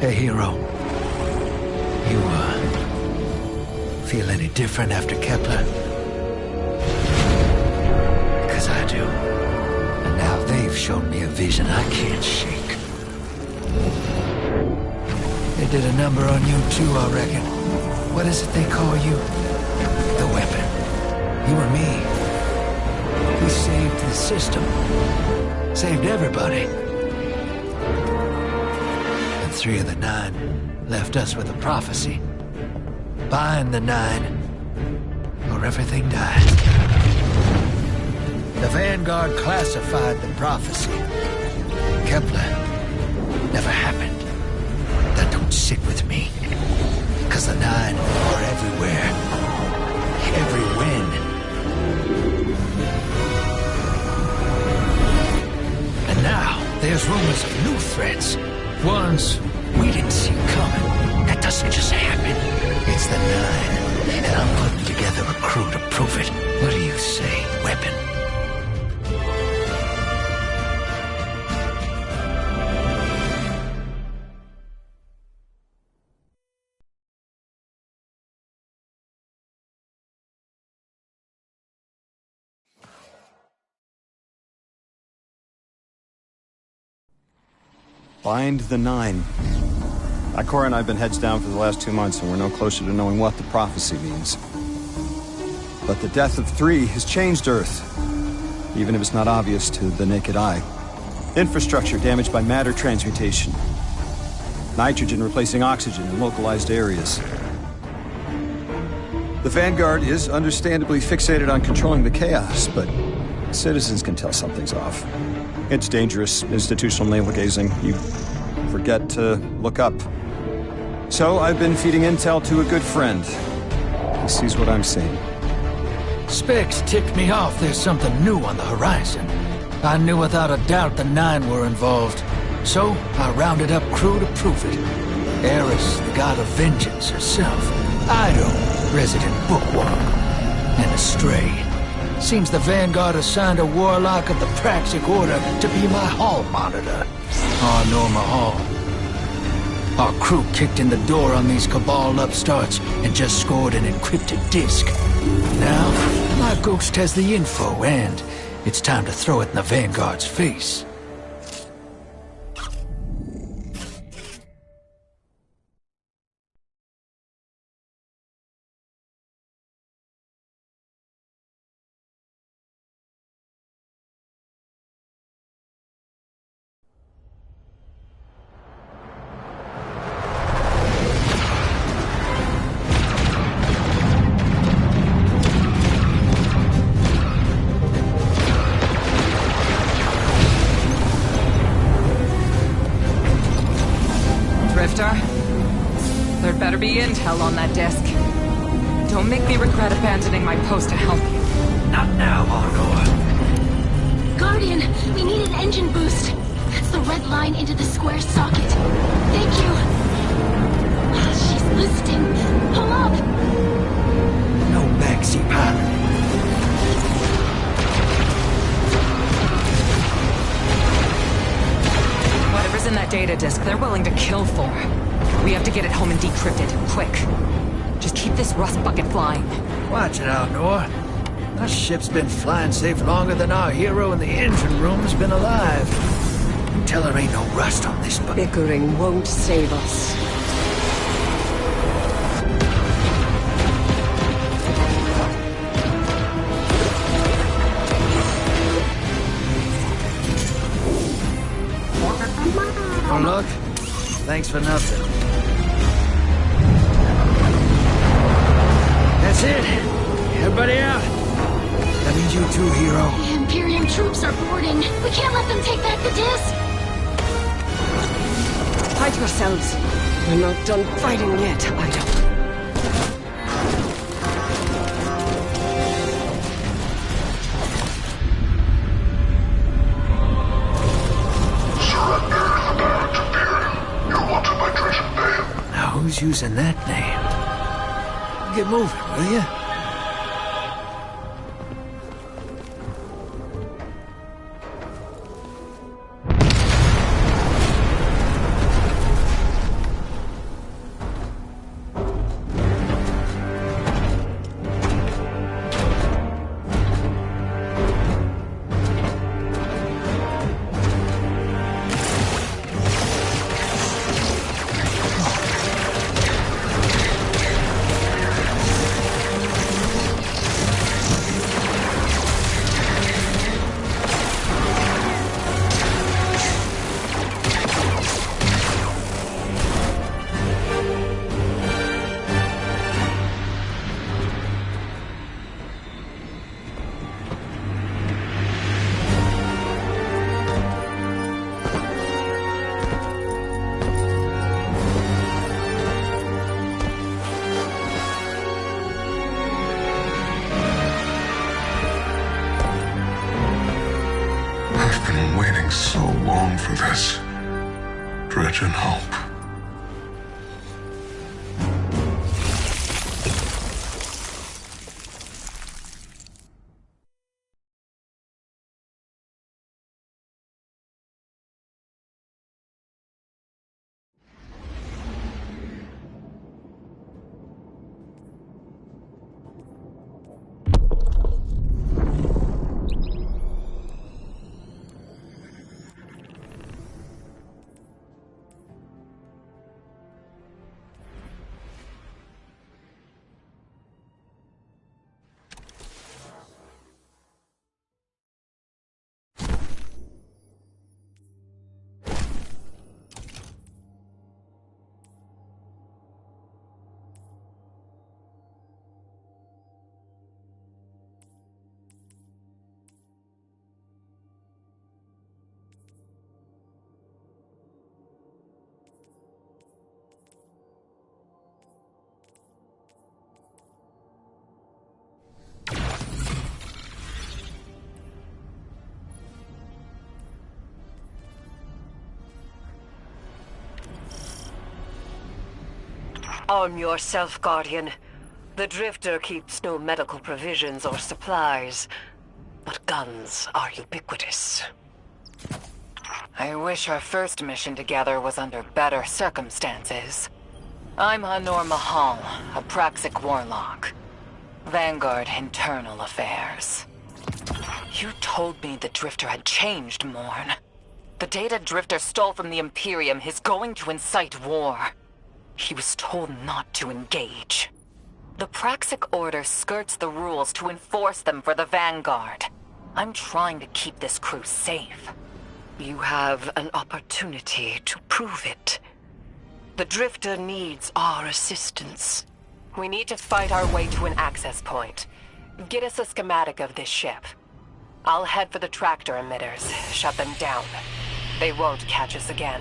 Hey, hero. You, feel any different after Kepler? Because I do. And now they've shown me a vision I can't shake. They did a number on you too, I reckon. What is it they call you? The weapon. You and me. We saved the system. Saved everybody. And 3 of the 9 left us with a prophecy. Bind the 9, or everything dies. The Vanguard classified the prophecy. Kepler never happened. That don't sit with me. Cause the 9 are everywhere. Every when. And now, there's rumors of new threats. Ones we didn't see coming. That doesn't just happen. It's the 9, and I'm putting together a crew to prove it. What do you say, weapon? Bind the 9. Ikora and I have been heads down for the last 2 months, and we're no closer to knowing what the prophecy means. But the death of 3 has changed Earth, even if it's not obvious to the naked eye. Infrastructure damaged by matter transmutation. Nitrogen replacing oxygen in localized areas. The Vanguard is understandably fixated on controlling the chaos, but citizens can tell something's off. It's dangerous, institutional navel-gazing. You forget to look up. So I've been feeding intel to a good friend. He sees what I'm seeing. Specs ticked me off there's something new on the horizon. I knew without a doubt the 9 were involved. So I rounded up crew to prove it. Eris, the god of vengeance herself. Ido, resident bookworm. And Astray. Seems the Vanguard assigned a warlock of the Praxic Order to be my hall monitor. Norma Hall. Our crew kicked in the door on these Cabal upstarts and just scored an encrypted disk. Now, my ghost has the info, and it's time to throw it in the Vanguard's face. There'd better be intel on that desk. Don't make me regret abandoning my post to help you. Not now, Honor. Guardian, we need an engine boost. That's the red line into the square socket. Thank you. She's listening. Pull up. No backseat pilot. Whatever's in that data disk, they're willing to kill for. We have to get it home and decrypt it, quick. Just keep this rust bucket flying. Watch it out, Nor. Our ship's been flying safe longer than our hero in the engine room's been alive. Tell her ain't no rust on this bucket. Bickering won't save us. Oh, look. Thanks for nothing. That's it. Everybody out. That means you too, hero. The Imperium troops are boarding. We can't let them take back the disc. Hide yourselves. We're not done fighting yet, Ido. Who's using that name? Get moving, will you? take so long for this? Dredge and hope. Arm yourself, Guardian. The Drifter keeps no medical provisions or supplies, but guns are ubiquitous. I wish our first mission together was under better circumstances. I'm Hanor Mahal, a Praxic warlock. Vanguard Internal Affairs. You told me the Drifter had changed, Morn. The data Drifter stole from the Imperium is going to incite war. He was told not to engage. The Praxic Order skirts the rules to enforce them for the Vanguard. I'm trying to keep this crew safe. You have an opportunity to prove it. The Drifter needs our assistance. We need to fight our way to an access point. Get us a schematic of this ship. I'll head for the tractor emitters, shut them down. They won't catch us again.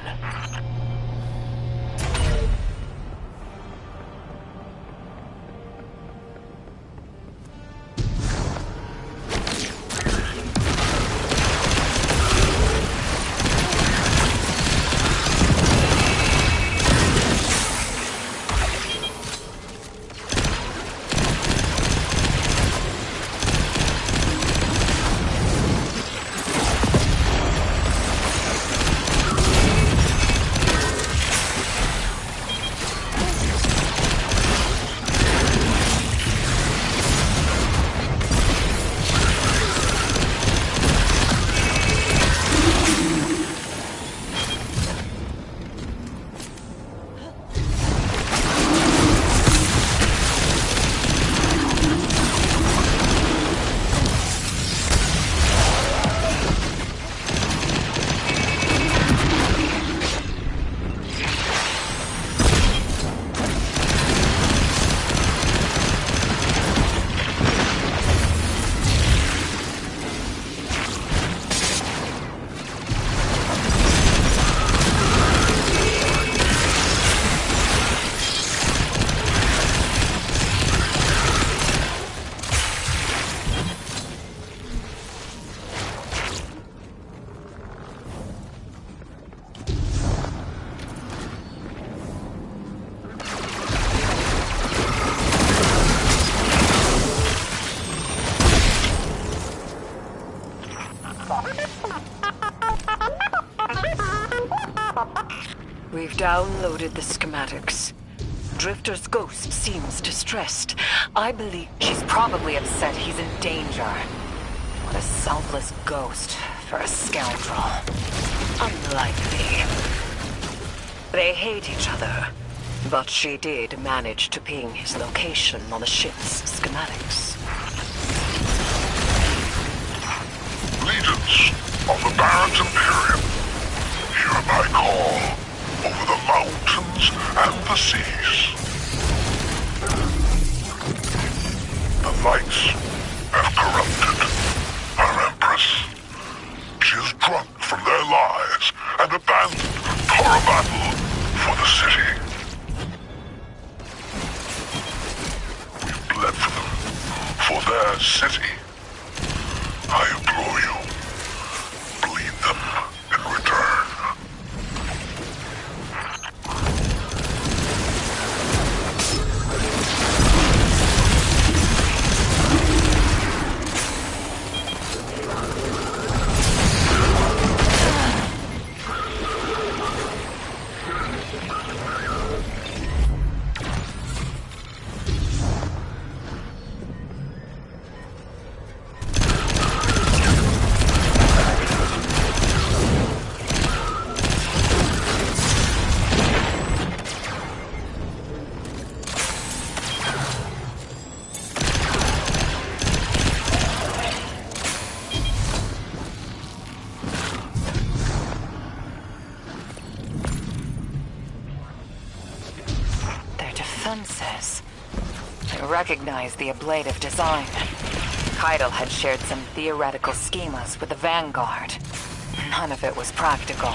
We've downloaded the schematics. Drifter's ghost seems distressed. I believe She's probably upset he's in danger. What a selfless ghost for a scoundrel. unlikely. They hate each other, but she did manage to ping his location on the ship's schematics. Legions of the Barons Imperium, hear my call over the mountains and the seas. The lights have corrupted our Empress. She is drunk from their lies and abandoned for a battle for the city. We've bled for them, for their city. I implore you, bleed them. defenses. I recognize the ablative design. Keitel had shared some theoretical schemas with the Vanguard. None of it was practical.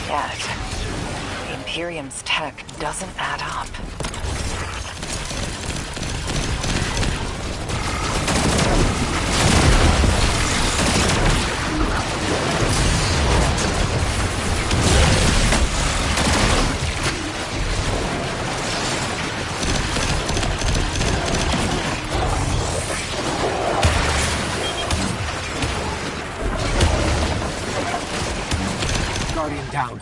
Yet, the Imperium's tech doesn't add up. Guardian down.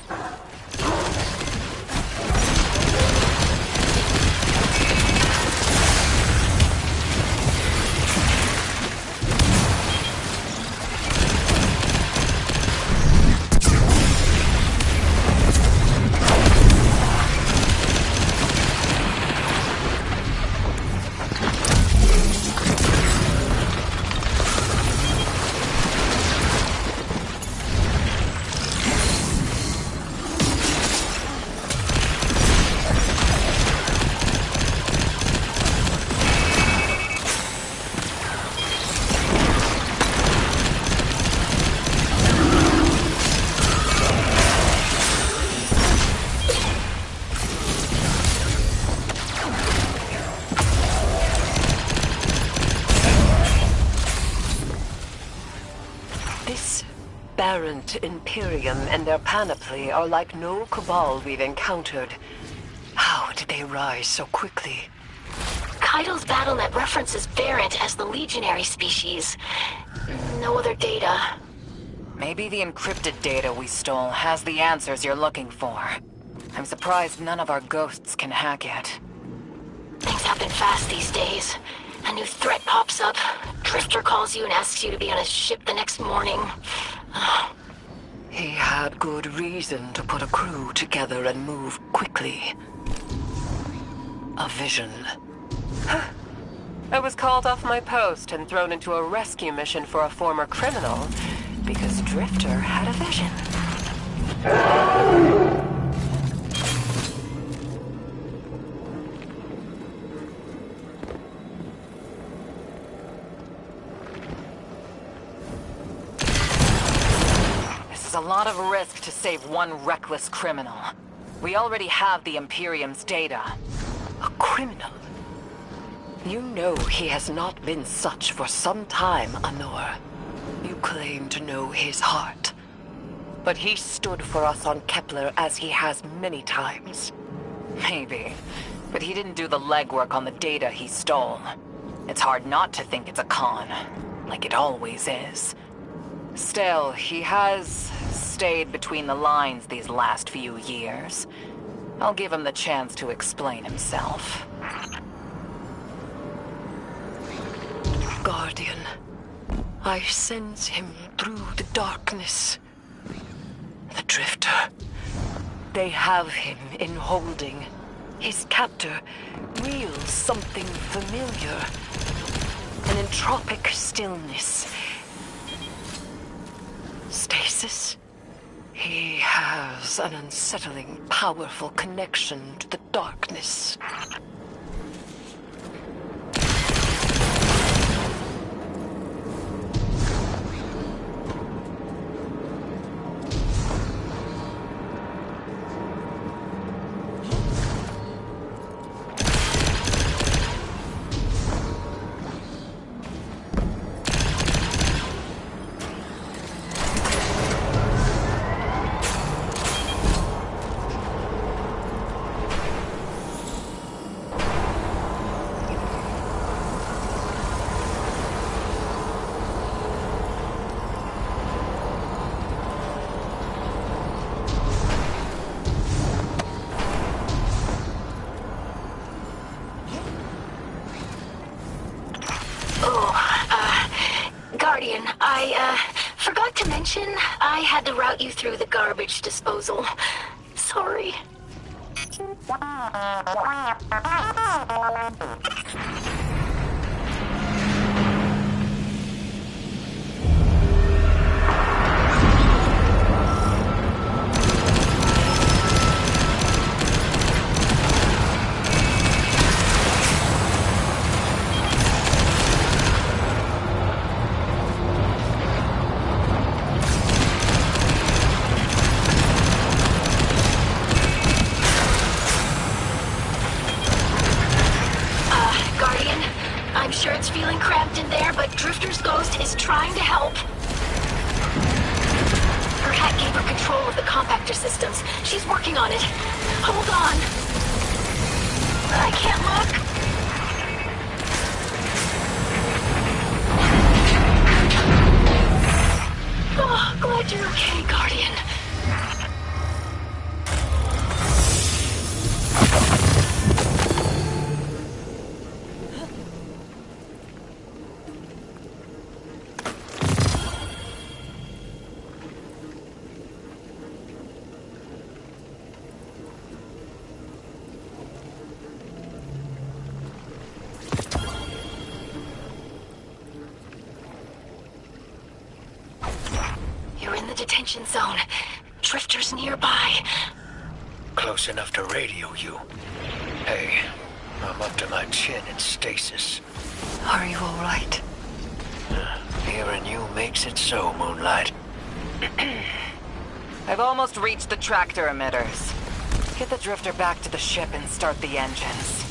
Aberrant Imperium and their panoply are like no Cabal we've encountered. How did they rise so quickly? Keitel's BattleNet references Variant as the legionary species. No other data. Maybe the encrypted data we stole has the answers you're looking for. I'm surprised none of our ghosts can hack it. Things happen fast these days. A new threat pops up. Drifter calls you and asks you to be on his ship the next morning. He had good reason to put a crew together and move quickly. A vision. I was called off my post and thrown into a rescue mission for a former criminal because Drifter had a vision. This is a lot of risk to save one reckless criminal. We already have the Imperium's data. A criminal? You know he has not been such for some time, Honor. You claim to know his heart. But he stood for us on Kepler as he has many times. Maybe. But he didn't do the legwork on the data he stole. It's hard not to think it's a con. Like it always is. Still, he has stayed between the lines these last few years. I'll give him the chance to explain himself. Guardian, I sense him through the darkness. The Drifter. They have him in holding. His captor wields something familiar. An entropic stillness. Stasis? He has an unsettling, powerful connection to the darkness. Guardian, I forgot to mention I had to route you through the garbage disposal. Sorry. feeling cramped in there, but Drifter's ghost is trying to help. Her hack gave her control of the compactor systems. She's working on it. Hold on. I can't look. Oh, glad you're okay, Guardian. Detention zone. Drifter's nearby. Close enough to radio you. Hey, I'm up to my chin in stasis. Are you all right? Hearing you makes it so, Moonlight. I've almost reached the tractor emitters. Get the Drifter back to the ship and start the engines.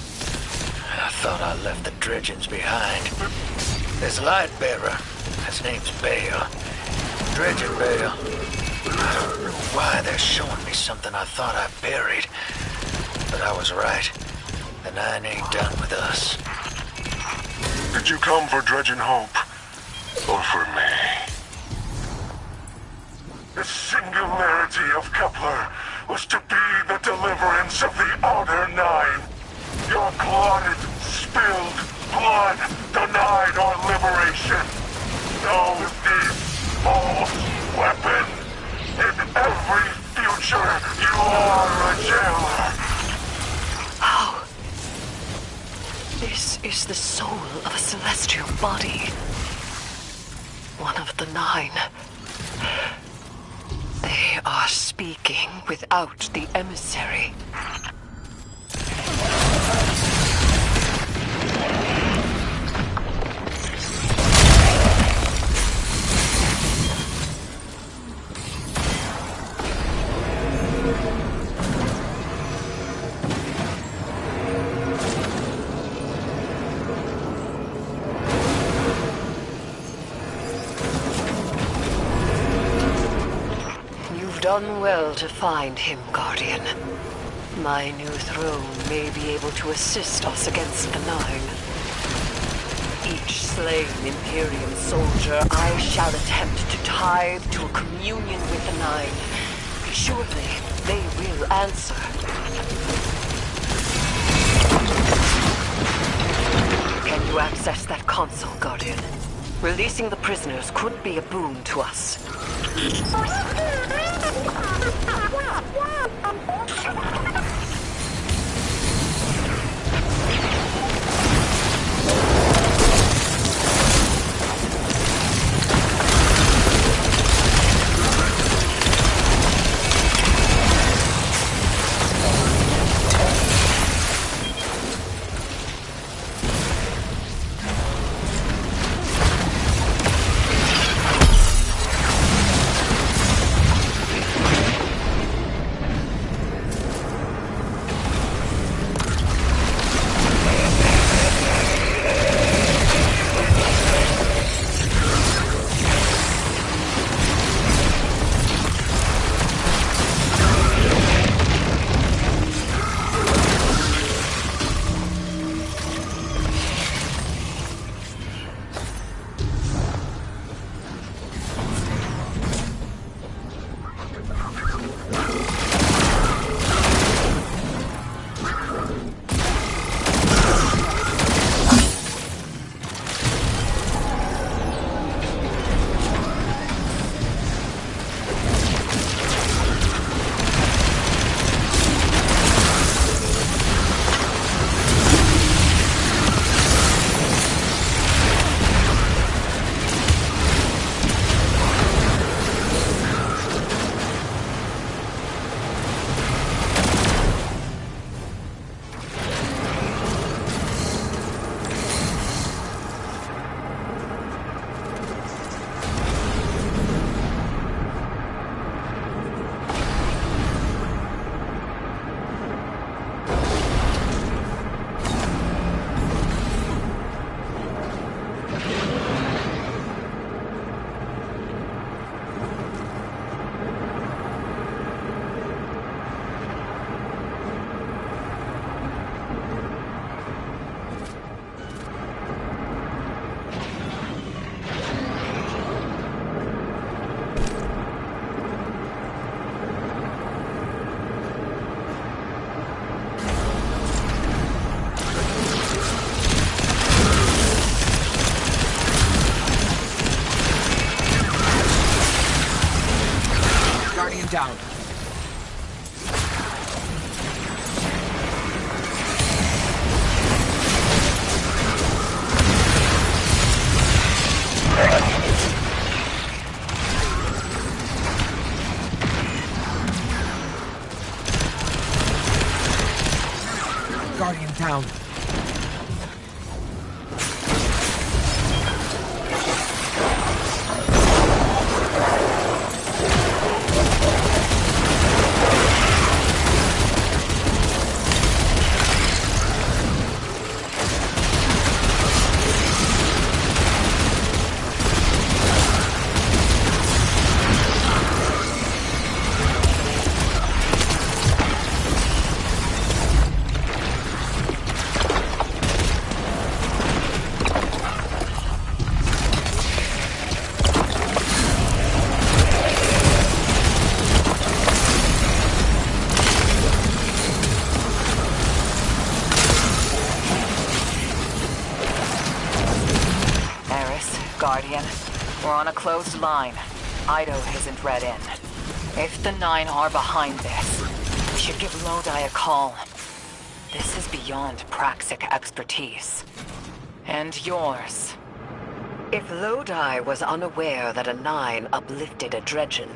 I thought I left the dredgings behind. There's Lightbearer. His name's Bale. Dredging Bale. I don't know why they're showing me something I thought I buried. But I was right. The Nine ain't done with us. Did you come for Dredging Hope? Or for me? The singularity of Kepler was to be the deliverance of the Outer Nine. Your clotted, spilled blood denied our liberation. Know this false weapon. In every future, you are a jailer. How? This is the soul of a celestial body. One of the Nine. They are speaking without the emissary. Done well to find him, Guardian. My new throne may be able to assist us against the Nine. Each slain Imperium soldier I shall attempt to tithe to a communion with the Nine. Surely they will answer. Can you access that console, Guardian? Releasing the prisoners could be a boon to us. Guardian down. Guardian. We're on a closed line. Ido isn't read in. If the Nine are behind this, we should give Lodi a call. This is beyond Praxic expertise. And yours. If Lodi was unaware that a Nine uplifted a Dredgen,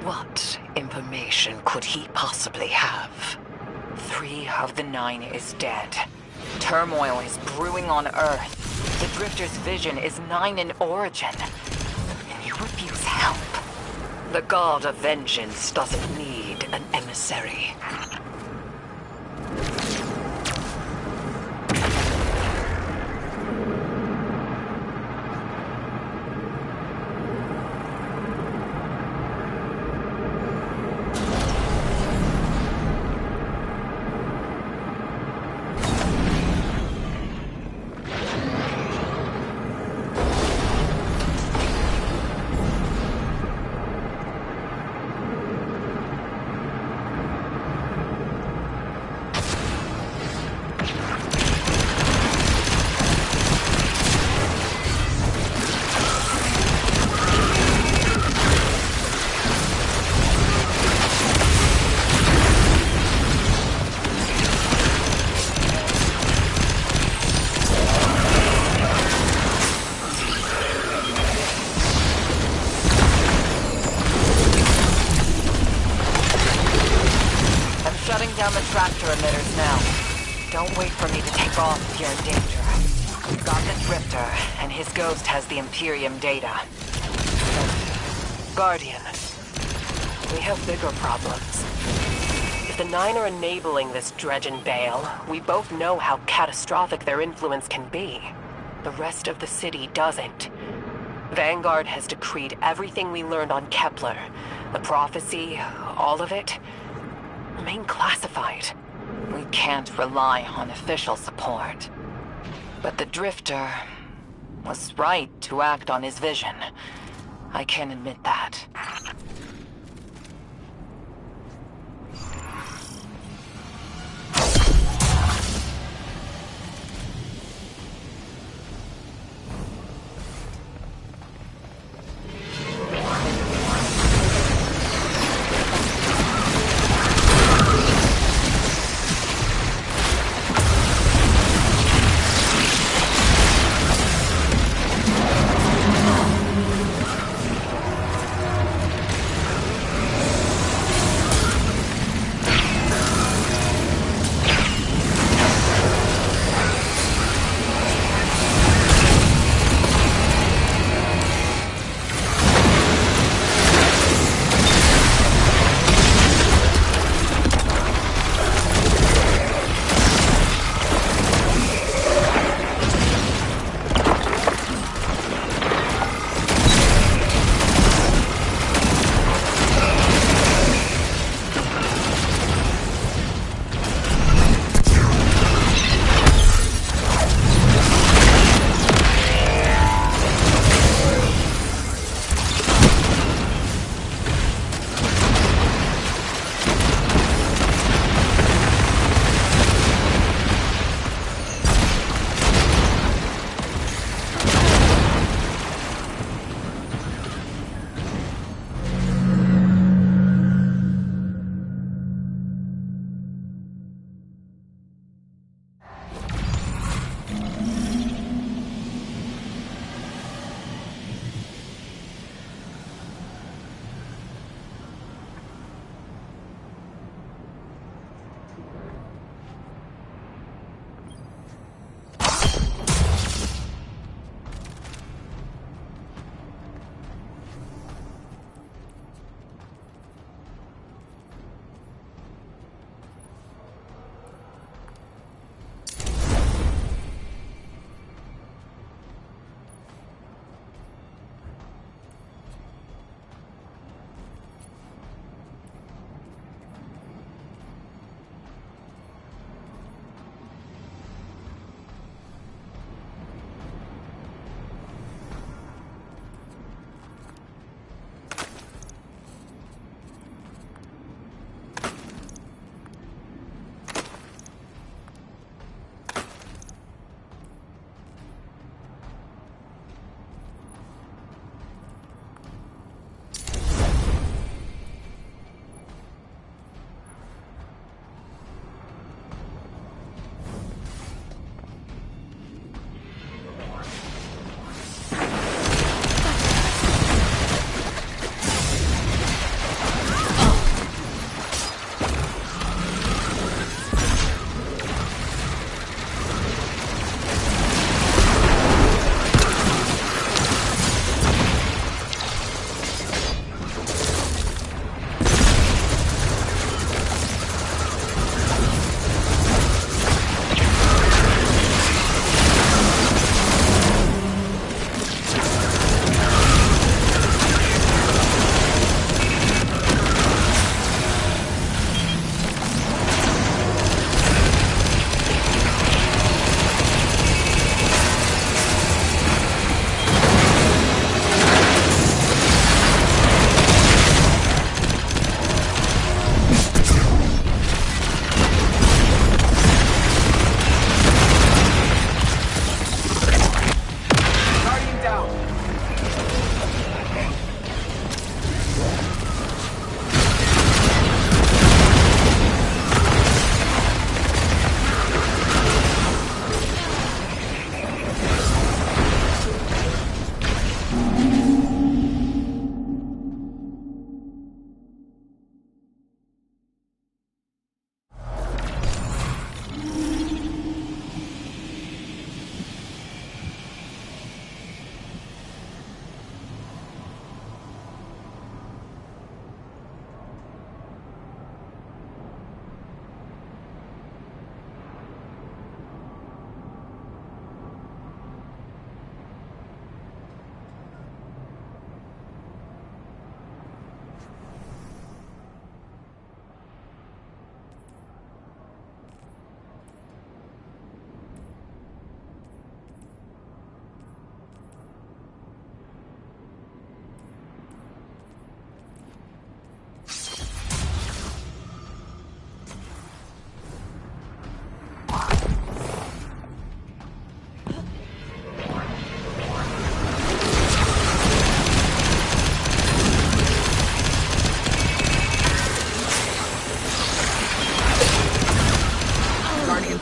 what information could he possibly have? 3 of the 9 is dead. Turmoil is brewing on Earth. The Drifter's vision is 9 in origin. And you refuse help. The God of Vengeance doesn't need an emissary. Shutting down the tractor emitters now. Don't wait for me to take off if you're in danger. We've got the Drifter, and his ghost has the Imperium data. Guardian, we have bigger problems. If the Nine are enabling this Dredgen Bale, we both know how catastrophic their influence can be. The rest of the city doesn't. Vanguard has decreed everything we learned on Kepler. The prophecy, all of it, remain classified. We can't rely on official support. But the Drifter was right to act on his vision. I can admit that.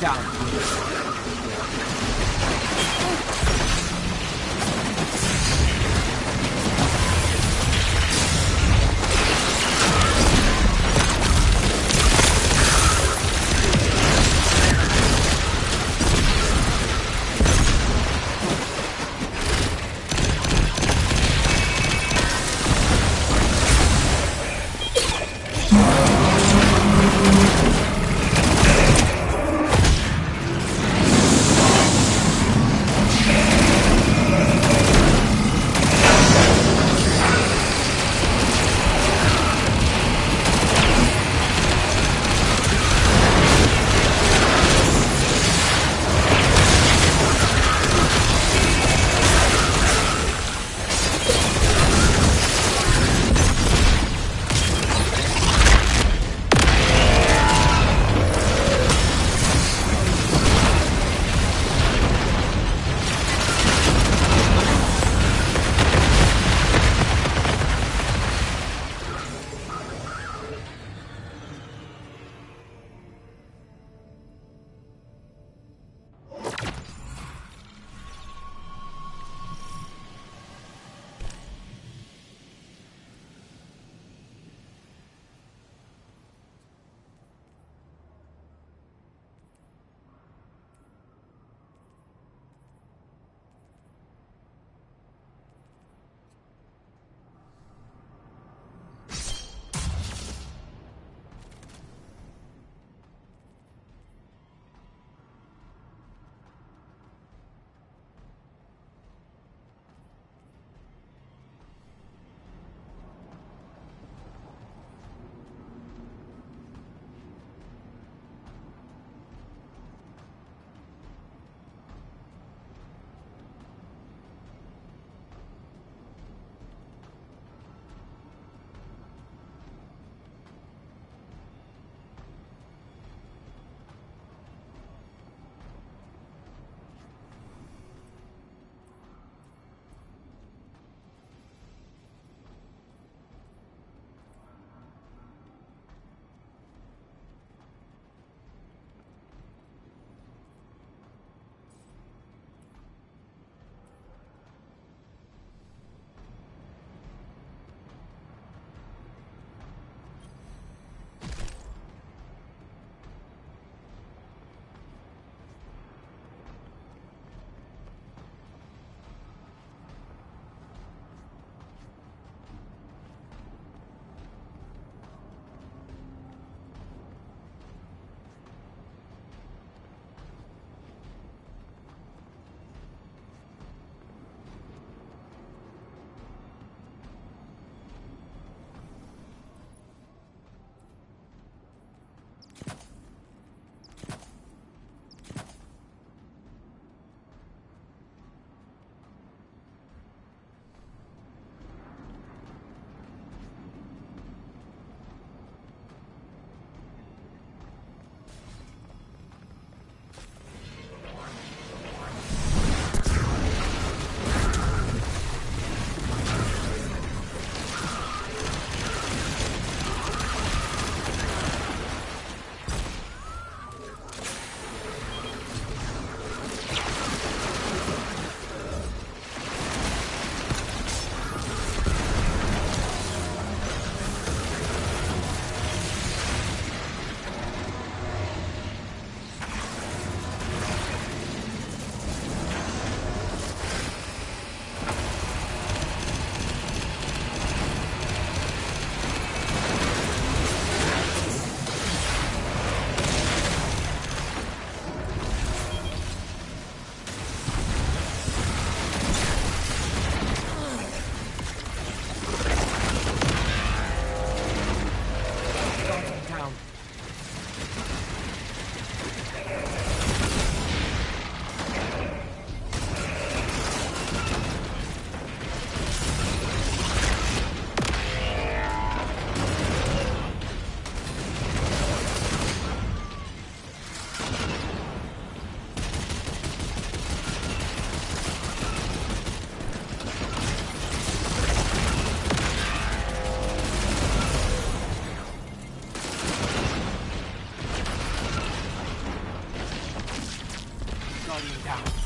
down. Guardian down.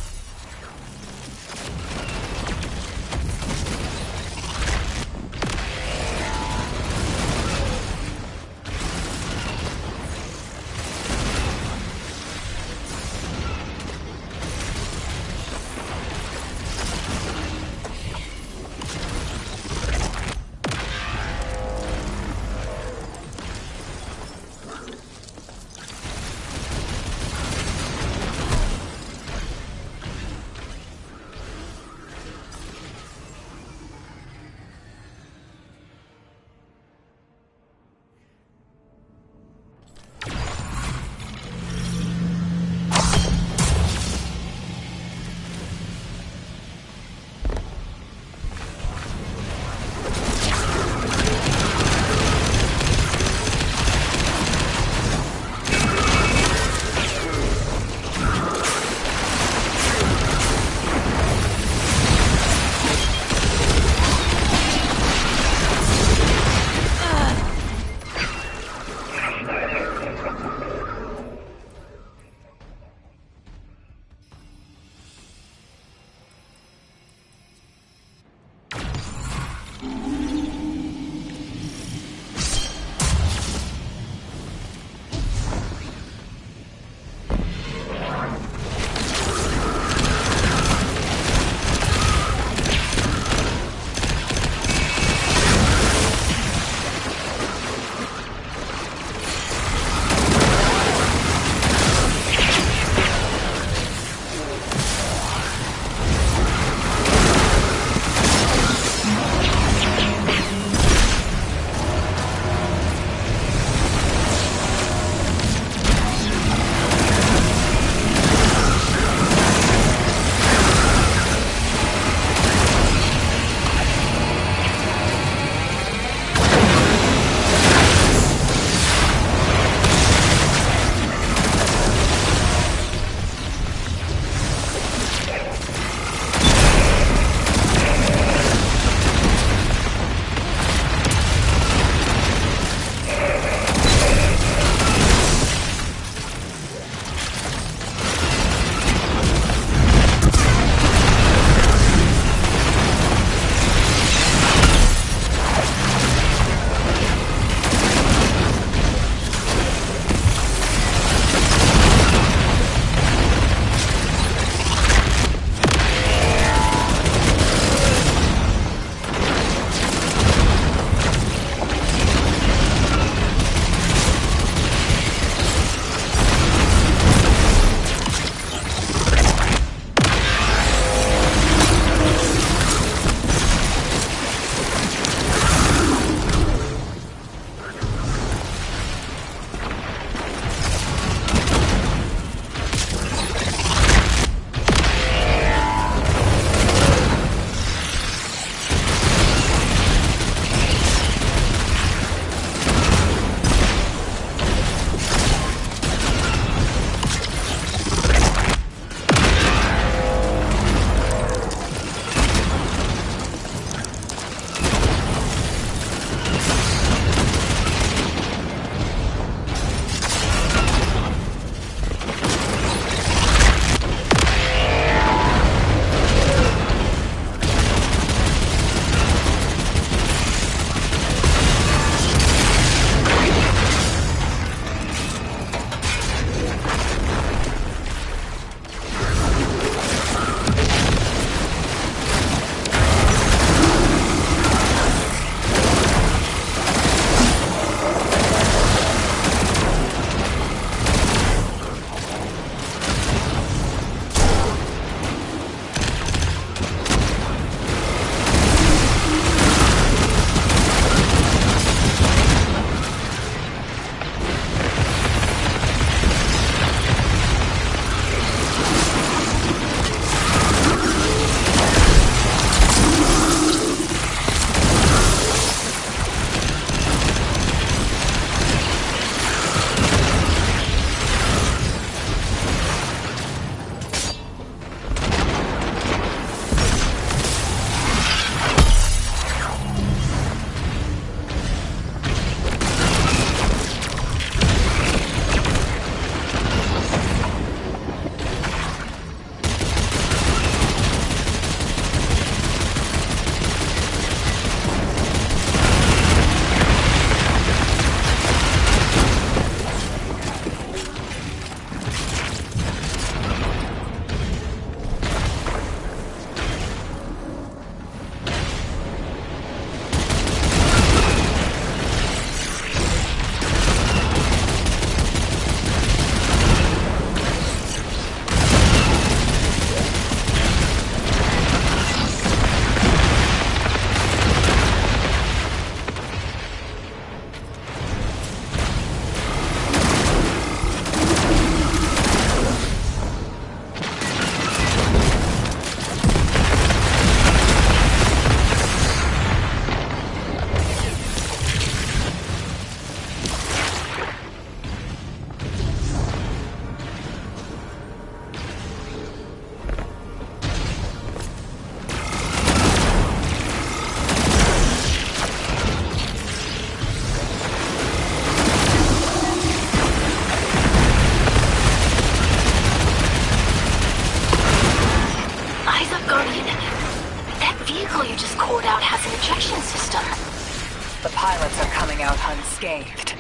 The pilots are coming out unscathed.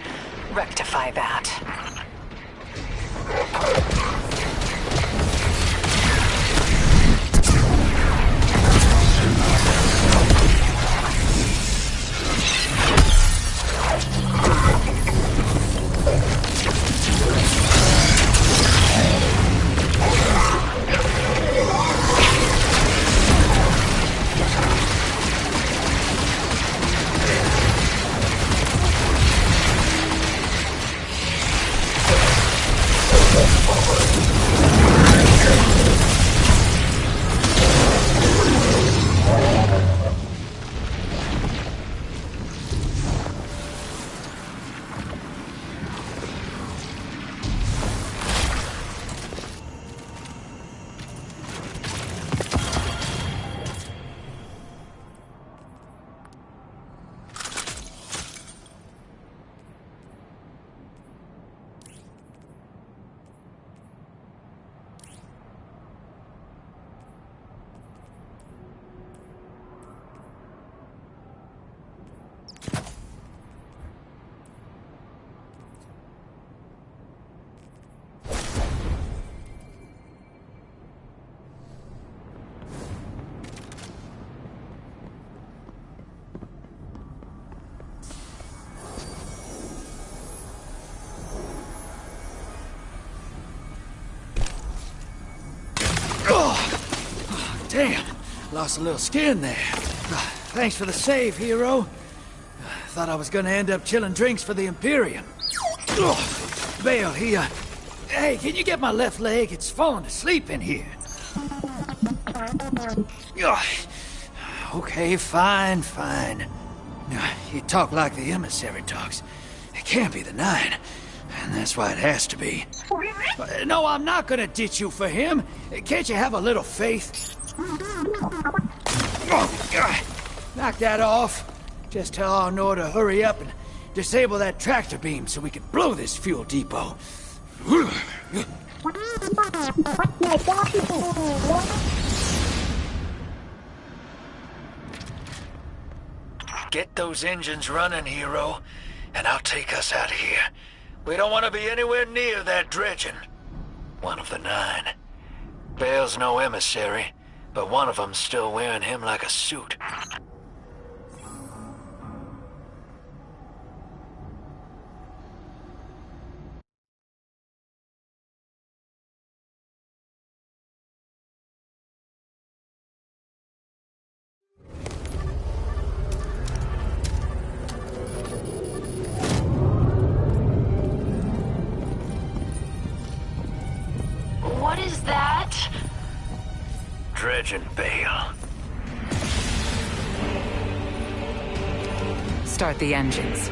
Rectify that. Damn, lost a little skin there. Thanks for the save, hero. Thought I was gonna end up chilling drinks for the Imperium. Bale, hey, can you get my left leg? It's falling asleep in here. Okay, fine. You talk like the emissary talks. It can't be the Nine, and that's why it has to be. No, I'm not gonna ditch you for him. Can't you have a little faith? Knock that off. Just tell Arnor to hurry up and disable that tractor beam so we can blow this fuel depot. Get those engines running, hero, and I'll take us out of here. We don't want to be anywhere near that dredging. One of the Nine. Bale's no emissary, but one of them's still wearing him like a suit. What is that? Dredging Bale. Start the engines.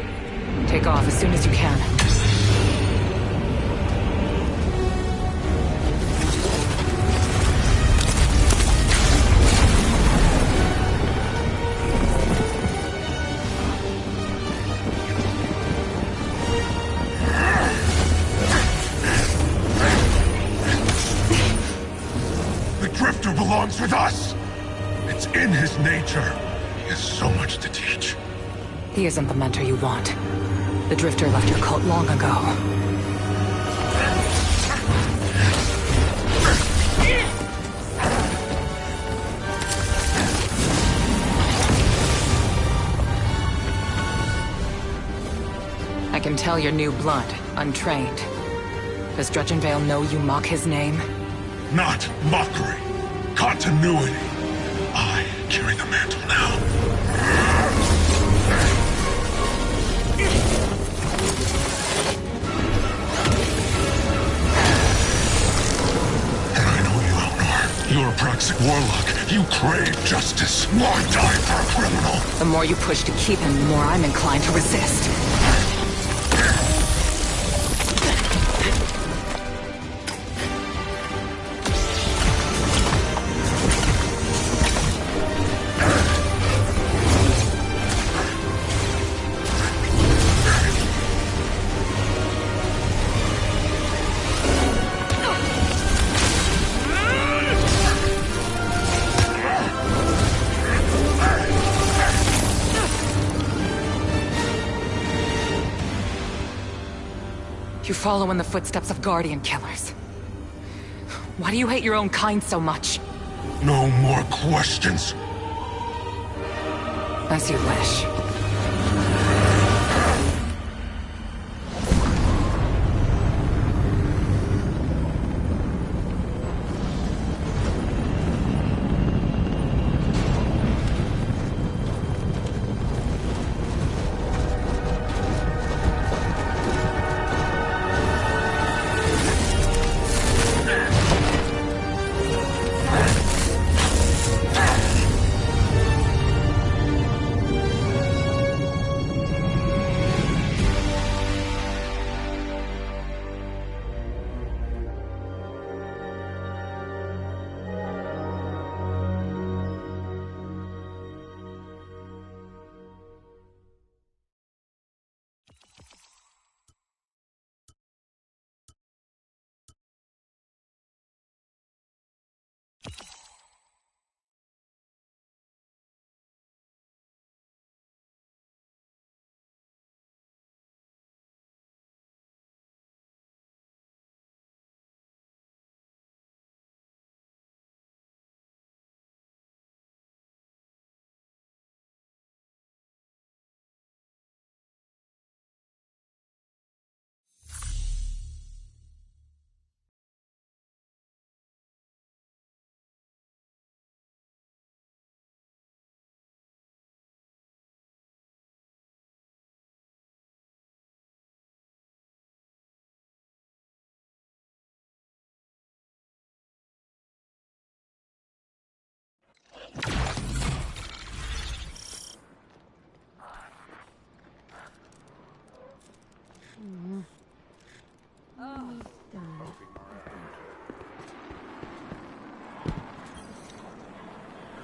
Take off as soon as you can. Drifter belongs with us! It's in his nature. He has so much to teach. He isn't the mentor you want. The Drifter left your cult long ago. I can tell you're new blood, untrained. Does Dredgenvale know you mock his name? Not mockery. Continuity. I carry the mantle now. And I know you, Elnor. You're a Praxic warlock. You crave justice. Why die for a criminal? The more you push to keep him, the more I'm inclined to resist. follow in the footsteps of Guardian killers? Why do you hate your own kind so much? No more questions. As you wish.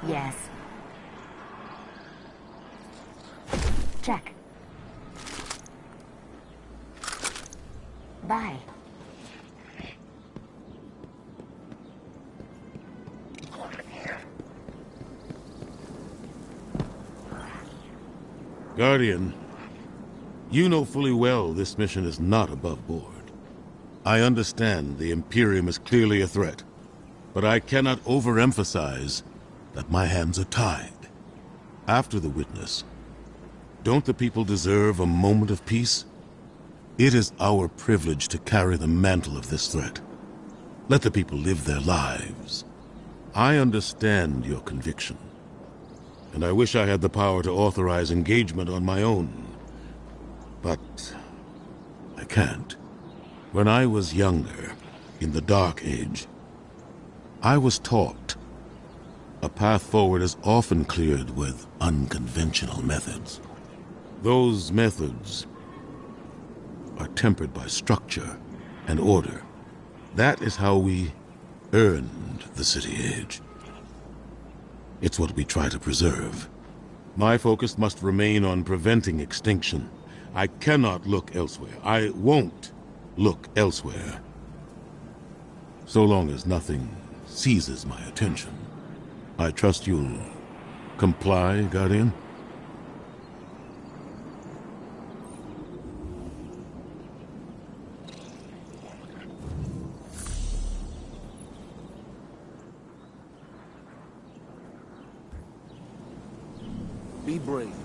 Yes. Check. Bye. Guardian, you know fully well this mission is not above board. I understand the Imperium is clearly a threat, but I cannot overemphasize that my hands are tied. After the witness, don't the people deserve a moment of peace? It is our privilege to carry the mantle of this threat. Let the people live their lives. I understand your conviction, and I wish I had the power to authorize engagement on my own. But I can't. When I was younger, in the Dark Age, I was taught a path forward is often cleared with unconventional methods. Those methods are tempered by structure and order. That is how we earned the City Age. It's what we try to preserve. My focus must remain on preventing extinction. I cannot look elsewhere. I won't look elsewhere. So long as nothing seizes my attention. I trust you'll comply, Guardian? Be brave.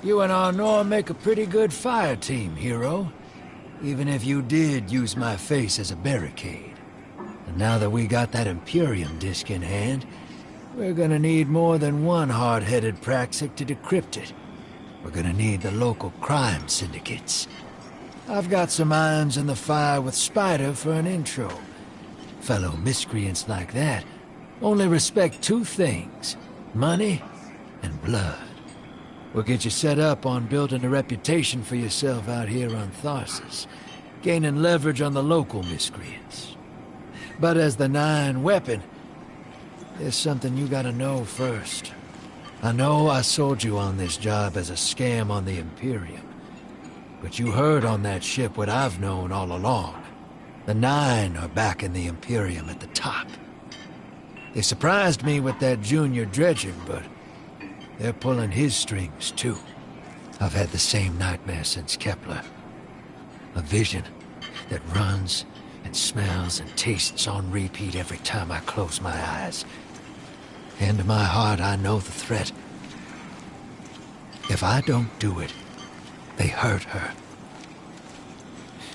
You and Arnor make a pretty good fire team, hero. Even if you did use my face as a barricade. And now that we got that Imperium disk in hand, we're gonna need more than one hard-headed Praxic to decrypt it. We're gonna need the local crime syndicates. I've got some irons in the fire with Spider for an intro. Fellow miscreants like that only respect two things: money and blood. We'll get you set up on building a reputation for yourself out here on Tharsis, gaining leverage on the local miscreants. But as the Nine weapon, there's something you gotta know first. I know I sold you on this job as a scam on the Imperium, but you heard on that ship what I've known all along. The Nine are backing the Imperium at the top. They surprised me with that junior dredging, but they're pulling his strings too. I've had the same nightmare since Kepler. A vision that runs and smells and tastes on repeat every time I close my eyes. In my heart, I know the threat. If I don't do it, they hurt her.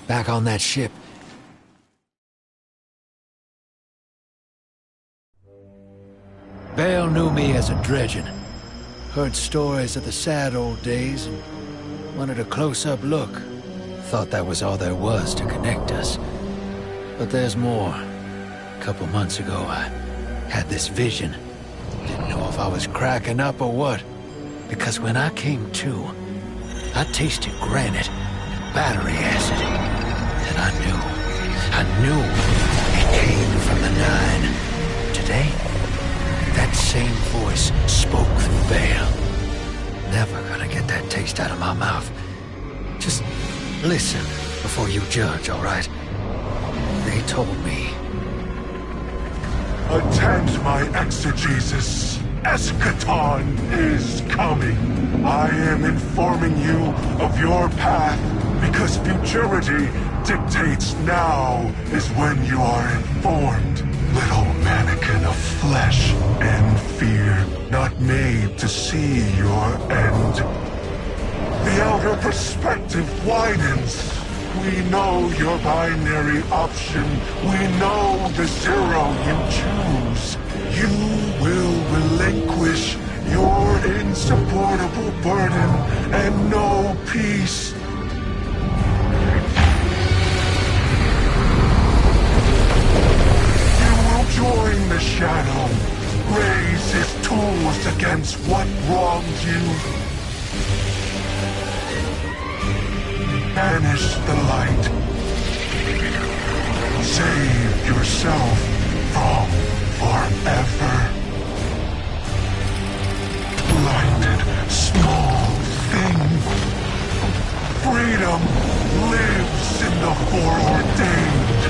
Back on that ship, Bale knew me as a dredgen. Heard stories of the sad old days and wanted a close-up look. Thought that was all there was to connect us. But there's more. A couple months ago, I had this vision. Didn't know if I was cracking up or what. Because when I came to, I tasted granite and battery acid. And I knew it came from the Nine. Today, that same voice spoke through Bale. Never gonna get that taste out of my mouth. Just listen before you judge, all right? They told me. Attend my exegesis. Eschaton is coming. I am informing you of your path because futurity dictates now is when you are informed. Little mannequin of flesh and fear, not made to see your end. The outer perspective widens. We know your binary option. We know the zero you choose. You will relinquish your insupportable burden and know peace. You will join the Shadow, raise his tools against what wronged you. Banish the light. Save yourself from forever. Blinded, small thing. Freedom lives in the foreordained.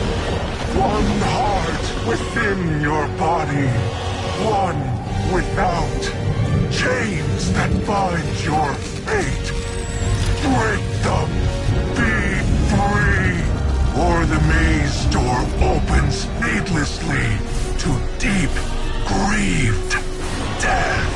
One heart within your body. One without. Chains that bind your fate. Break them. Be free, or the maze door opens needlessly to deep, grieved death.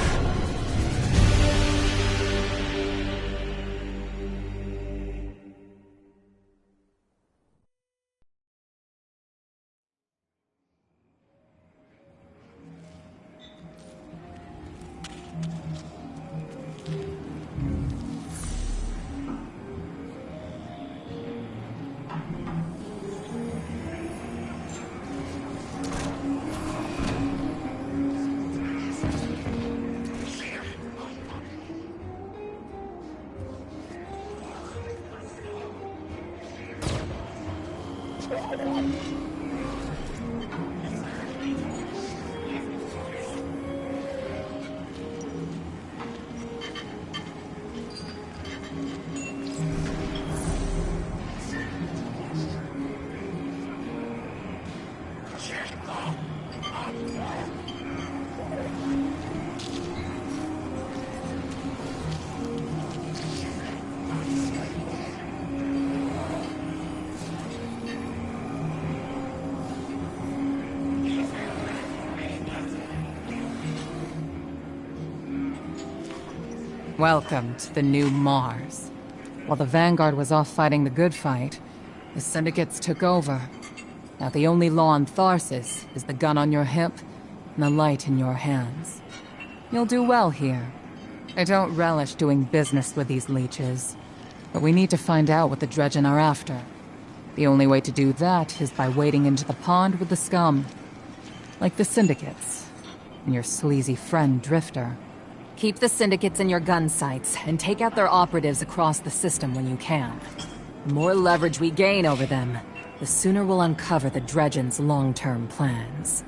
Welcome to the new Mars. While the Vanguard was off fighting the good fight, the Syndicates took over. Now the only law on Tharsis is the gun on your hip and the light in your hands. You'll do well here. I don't relish doing business with these leeches, but we need to find out what the Dredgen are after. The only way to do that is by wading into the pond with the scum. Like the Syndicates, and your sleazy friend Drifter. Keep the Syndicates in your gun sights, and take out their operatives across the system when you can. The more leverage we gain over them, the sooner we'll uncover the Dredgen's long-term plans.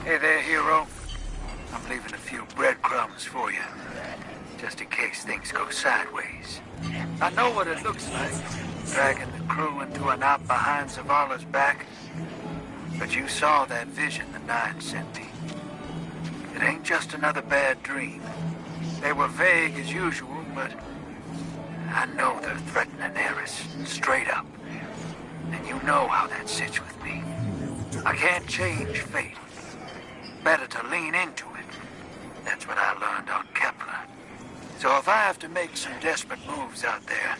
Hey there, hero. I'm leaving a few breadcrumbs for you, just in case things go sideways. I know what it looks like, dragging the crew into a knot behind Zavala's back. But you saw that vision the Nine sent me. It ain't just another bad dream. They were vague as usual, but I know they're threatening Eris, straight up. And you know how that sits with me. I can't change fate. Better to lean into it. That's what I learned on Kepler. So if I have to make some desperate moves out there,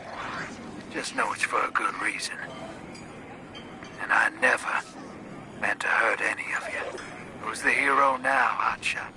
just know it's for a good reason. And I never meant to hurt any of you. Who's the hero now, Hotshot?